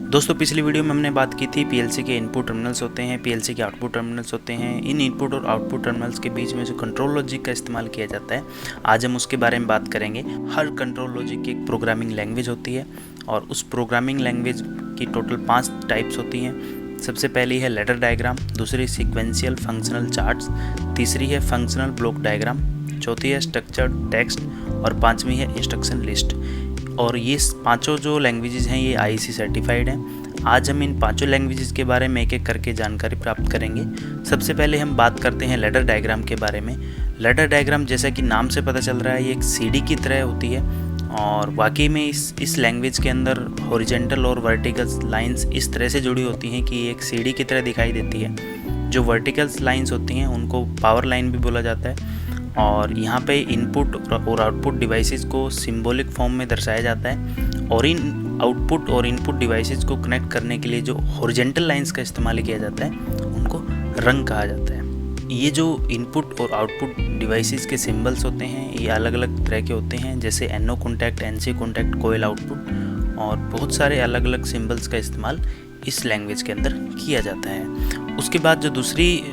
दोस्तों पिछली वीडियो में हमने बात की थी पीएलसी के इनपुट टर्मिनल्स होते हैं, पीएलसी के आउटपुट टर्मिनल्स होते हैं। इन इनपुट और आउटपुट टर्मिनल्स के बीच में जो कंट्रोल लॉजिक का इस्तेमाल किया जाता है, आज हम उसके बारे में बात करेंगे। हर कंट्रोल लॉजिक की एक प्रोग्रामिंग लैंग्वेज होती है और उस प्रोग्रामिंग लैंग्वेज की टोटल 5 टाइप्स होती हैं। सबसे पहली है लेटर डायग्राम, दूसरी सीक्वेंशियल फंक्शनल चार्ट्स, तीसरी है फंक्शनल ब्लॉक डायग्राम, चौथी है स्ट्रक्चर्ड टेक्स्ट और पाँचवीं है इंस्ट्रक्शन लिस्ट। और ये पांचों जो लैंग्वेजेस हैं ये आईसी सर्टिफाइड हैं। आज हम इन पांचों लैंग्वेजेस के बारे में एक एक करके जानकारी प्राप्त करेंगे। सबसे पहले हम बात करते हैं लेटर डायग्राम के बारे में। लेटर डायग्राम जैसा कि नाम से पता चल रहा है, ये एक सीडी की तरह होती है और वाकई में इस लैंग्वेज के अंदर हॉरिजॉन्टल और वर्टिकल लाइंस इस तरह से जुड़ी होती हैं कि एक सीडी की तरह दिखाई देती है। जो वर्टिकल लाइंस होती हैं उनको पावर लाइन भी बोला जाता है और यहाँ पे इनपुट और आउटपुट डिवाइसेस को सिंबॉलिक फॉर्म में दर्शाया जाता है और इन आउटपुट और इनपुट डिवाइसेस को कनेक्ट करने के लिए जो हॉरिजॉन्टल लाइंस का इस्तेमाल किया जाता है उनको रंग कहा जाता है। ये जो इनपुट और आउटपुट डिवाइसेस के सिंबल्स होते हैं ये अलग अलग तरह के होते हैं, जैसे एनओ कॉन्टैक्ट, एनसी कॉन्टैक्ट, कोयल आउटपुट और बहुत सारे अलग अलग सिंबल्स का इस्तेमाल इस लैंग्वेज के अंदर किया जाता है। उसके बाद जो दूसरी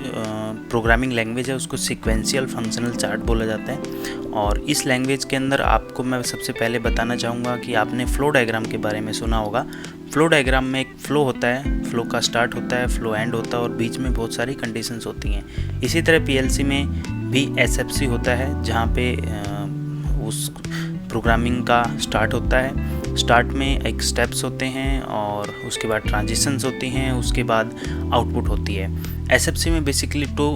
प्रोग्रामिंग लैंग्वेज है उसको सीक्वेंशियल फंक्शनल चार्ट बोला जाता है और इस लैंग्वेज के अंदर आपको मैं सबसे पहले बताना चाहूँगा कि आपने फ्लो डायग्राम के बारे में सुना होगा। फ्लो डायग्राम में एक फ्लो होता है, फ्लो का स्टार्ट होता है, फ्लो एंड होता है और बीच में बहुत सारी कंडीशंस होती हैं। इसी तरह पीएलसी में भी एसएफसी होता है जहाँ पे उस प्रोग्रामिंग का स्टार्ट होता है। स्टार्ट में एक स्टेप्स होते हैं और उसके बाद ट्रांजिशंस होती हैं, उसके बाद आउटपुट होती है। एसएफसी में बेसिकली 2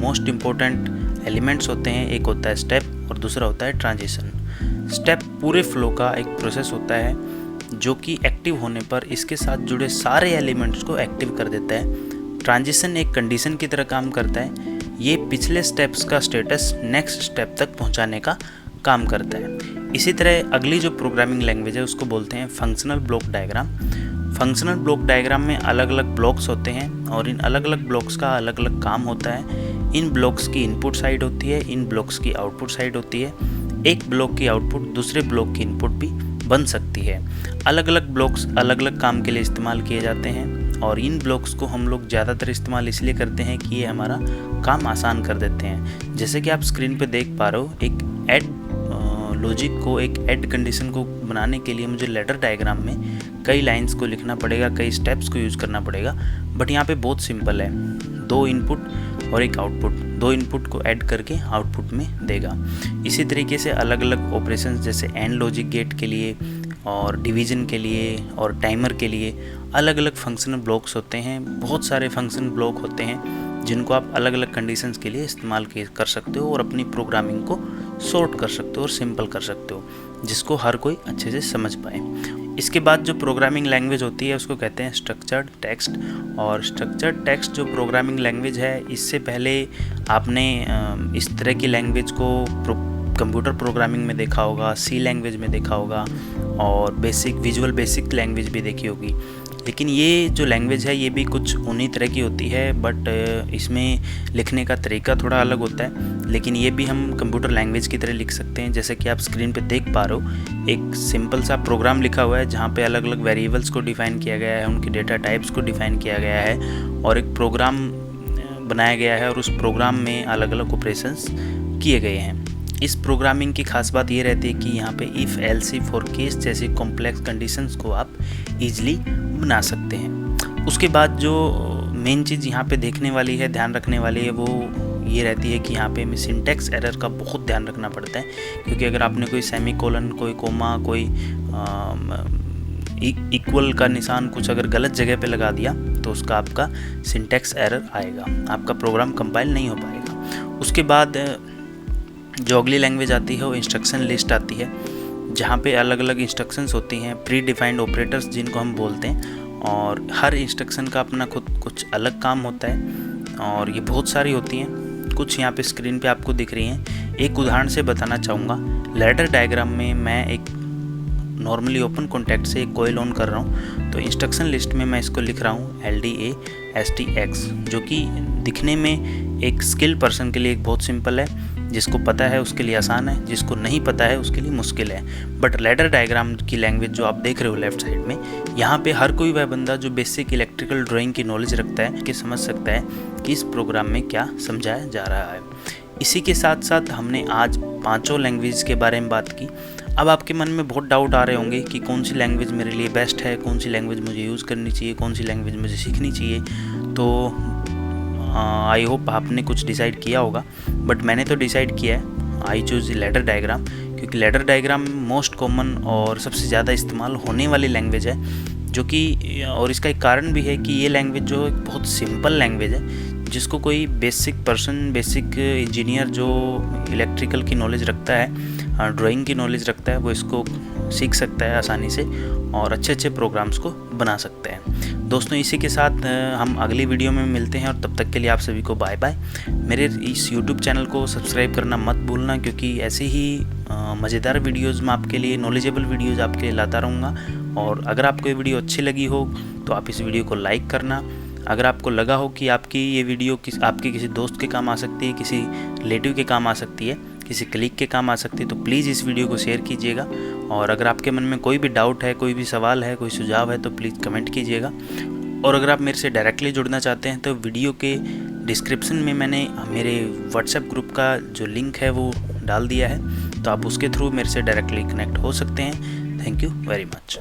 मोस्ट इम्पोर्टेंट एलिमेंट्स होते हैं, एक होता है स्टेप और दूसरा होता है ट्रांजिशन। स्टेप पूरे फ्लो का एक प्रोसेस होता है जो कि एक्टिव होने पर इसके साथ जुड़े सारे एलिमेंट्स को एक्टिव कर देता है। ट्रांजिशन एक कंडीशन की तरह काम करता है, ये पिछले स्टेप्स का स्टेटस नेक्स्ट स्टेप तक पहुंचाने का काम करता है। इसी तरह अगली जो प्रोग्रामिंग लैंग्वेज है उसको बोलते हैं functional block diagram. Functional block diagram में अलग अलग ब्लॉक्स होते हैं और इन अलग अलग ब्लॉक्स का अलग अलग काम होता है। इन ब्लॉक्स की इनपुट साइड होती है, इन ब्लॉक्स की आउटपुट साइड होती है। एक ब्लॉक की आउटपुट दूसरे ब्लॉक की इनपुट भी बन सकती है। अलग अलग ब्लॉक्स अलग अलग काम के लिए इस्तेमाल किए जाते हैं और इन ब्लॉक्स को हम लोग ज़्यादातर इस्तेमाल इसलिए करते हैं कि ये हमारा काम आसान कर देते हैं। जैसे कि आप स्क्रीन पे देख पा रहे हो, एक ऐड लॉजिक को, एक ऐड कंडीशन को बनाने के लिए मुझे लेटर डायग्राम में कई लाइंस को लिखना पड़ेगा, कई स्टेप्स को यूज़ करना पड़ेगा। बट यहाँ पे बहुत सिंपल है, 2 इनपुट और एक आउटपुट, 2 इनपुट को ऐड करके आउटपुट में देगा। इसी तरीके से अलग अलग ऑपरेशंस जैसे एंड लॉजिक गेट के लिए और डिवीज़न के लिए और टाइमर के लिए अलग अलग फंक्शनल ब्लॉक्स होते हैं। बहुत सारे फंक्शन ब्लॉक होते हैं जिनको आप अलग अलग कंडीशंस के लिए इस्तेमाल कर सकते हो और अपनी प्रोग्रामिंग को सॉर्ट कर सकते हो और सिंपल कर सकते हो, जिसको हर कोई अच्छे से समझ पाए। इसके बाद जो प्रोग्रामिंग लैंग्वेज होती है उसको कहते हैं स्ट्रक्चर्ड टेक्स्ट। और स्ट्रक्चर्ड टेक्स्ट जो प्रोग्रामिंग लैंग्वेज है, इससे पहले आपने इस तरह की लैंग्वेज को कंप्यूटर प्रोग्रामिंग में देखा होगा, सी लैंग्वेज में देखा होगा और विजुअल बेसिक लैंग्वेज भी देखी होगी। लेकिन ये जो लैंग्वेज है ये भी कुछ उन्हीं तरह की होती है, बट इसमें लिखने का तरीका थोड़ा अलग होता है। लेकिन ये भी हम कंप्यूटर लैंग्वेज की तरह लिख सकते हैं। जैसे कि आप स्क्रीन पे देख पा रहे हो, एक सिंपल सा प्रोग्राम लिखा हुआ है जहाँ पे अलग अलग वेरिएबल्स को डिफ़ाइन किया गया है, उनके डेटा टाइप्स को डिफ़ाइन किया गया है और एक प्रोग्राम बनाया गया है और उस प्रोग्राम में अलग अलग ऑपरेशंस किए गए हैं। इस प्रोग्रामिंग की खास बात ये रहती है कि यहाँ पे इफ़ एल्स इफ और केस जैसी कॉम्प्लेक्स कंडीशंस को आप इजीली बना सकते हैं। उसके बाद जो मेन चीज़ यहाँ पे देखने वाली है, ध्यान रखने वाली है, वो ये रहती है कि यहाँ पे हमें सिंटैक्स एरर का बहुत ध्यान रखना पड़ता है, क्योंकि अगर आपने कोई सेमीकोलन, कोई कोमा, कोई इक्वल का निशान कुछ अगर गलत जगह पे लगा दिया तो उसका आपका सिंटैक्स एरर आएगा, आपका प्रोग्राम कंपाइल नहीं हो पाएगा। उसके बाद जो अगली लैंग्वेज आती है वो इंस्ट्रक्शन लिस्ट आती है, जहाँ पे अलग अलग इंस्ट्रक्शंस होती हैं, प्री डिफाइंड ऑपरेटर्स जिनको हम बोलते हैं, और हर इंस्ट्रक्शन का अपना खुद कुछ अलग काम होता है और ये बहुत सारी होती हैं। कुछ यहाँ पे स्क्रीन पे आपको दिख रही हैं। एक उदाहरण से बताना चाहूँगा। लेटर डायग्राम में मैं एक नॉर्मली ओपन कॉन्टैक्ट से एक कोयल ऑन कर रहा हूँ, तो इंस्ट्रक्शन लिस्ट में मैं इसको लिख रहा हूँ LDA STX, जो कि दिखने में एक स्किल पर्सन के लिए एक बहुत सिंपल है। जिसको पता है उसके लिए आसान है, जिसको नहीं पता है उसके लिए मुश्किल है। बट लैडर डायग्राम की लैंग्वेज जो आप देख रहे हो लेफ्ट साइड में, यहाँ पे हर कोई वह बंदा जो बेसिक इलेक्ट्रिकल ड्राइंग की नॉलेज रखता है कि समझ सकता है कि इस प्रोग्राम में क्या समझाया जा रहा है। इसी के साथ साथ हमने आज 5 लैंग्वेज के बारे में बात की। अब आपके मन में बहुत डाउट आ रहे होंगे कि कौन सी लैंग्वेज मेरे लिए बेस्ट है, कौन सी लैंग्वेज मुझे यूज़ करनी चाहिए, कौन सी लैंग्वेज मुझे सीखनी चाहिए। तो आई होप आपने कुछ डिसाइड किया होगा, बट मैंने तो डिसाइड किया है आई चूज़ लैडर डायग्राम, क्योंकि लैडर डायग्राम मोस्ट कॉमन और सबसे ज़्यादा इस्तेमाल होने वाली लैंग्वेज है, जो कि और इसका एक कारण भी है कि ये लैंग्वेज जो एक बहुत सिंपल लैंग्वेज है, जिसको कोई बेसिक पर्सन, बेसिक इंजीनियर जो इलेक्ट्रिकल की नॉलेज रखता है, ड्राइंग की नॉलेज रखता है, वो इसको सीख सकता है आसानी से और अच्छे अच्छे प्रोग्राम्स को बना सकते हैं। दोस्तों, इसी के साथ हम अगली वीडियो में मिलते हैं और तब तक के लिए आप सभी को बाय बाय। मेरे इस YouTube चैनल को सब्सक्राइब करना मत भूलना, क्योंकि ऐसे ही मज़ेदार वीडियोज़ मैं आपके लिए, नॉलेजेबल वीडियोज़ आपके लिए लाता रहूँगा। और अगर आपको ये वीडियो अच्छी लगी हो तो आप इस वीडियो को लाइक करना। अगर आपको लगा हो कि आपकी ये वीडियो आपके किसी दोस्त के काम आ सकती है, किसी रिलेटिव के काम आ सकती है, किसी कलीग के काम आ सकती है, तो प्लीज़ इस वीडियो को शेयर कीजिएगा। और अगर आपके मन में कोई भी डाउट है, कोई भी सवाल है, कोई सुझाव है, तो प्लीज़ कमेंट कीजिएगा। और अगर आप मेरे से डायरेक्टली जुड़ना चाहते हैं तो वीडियो के डिस्क्रिप्शन में मैंने मेरे व्हाट्सएप ग्रुप का जो लिंक है वो डाल दिया है, तो आप उसके थ्रू मेरे से डायरेक्टली कनेक्ट हो सकते हैं। Thank you very much.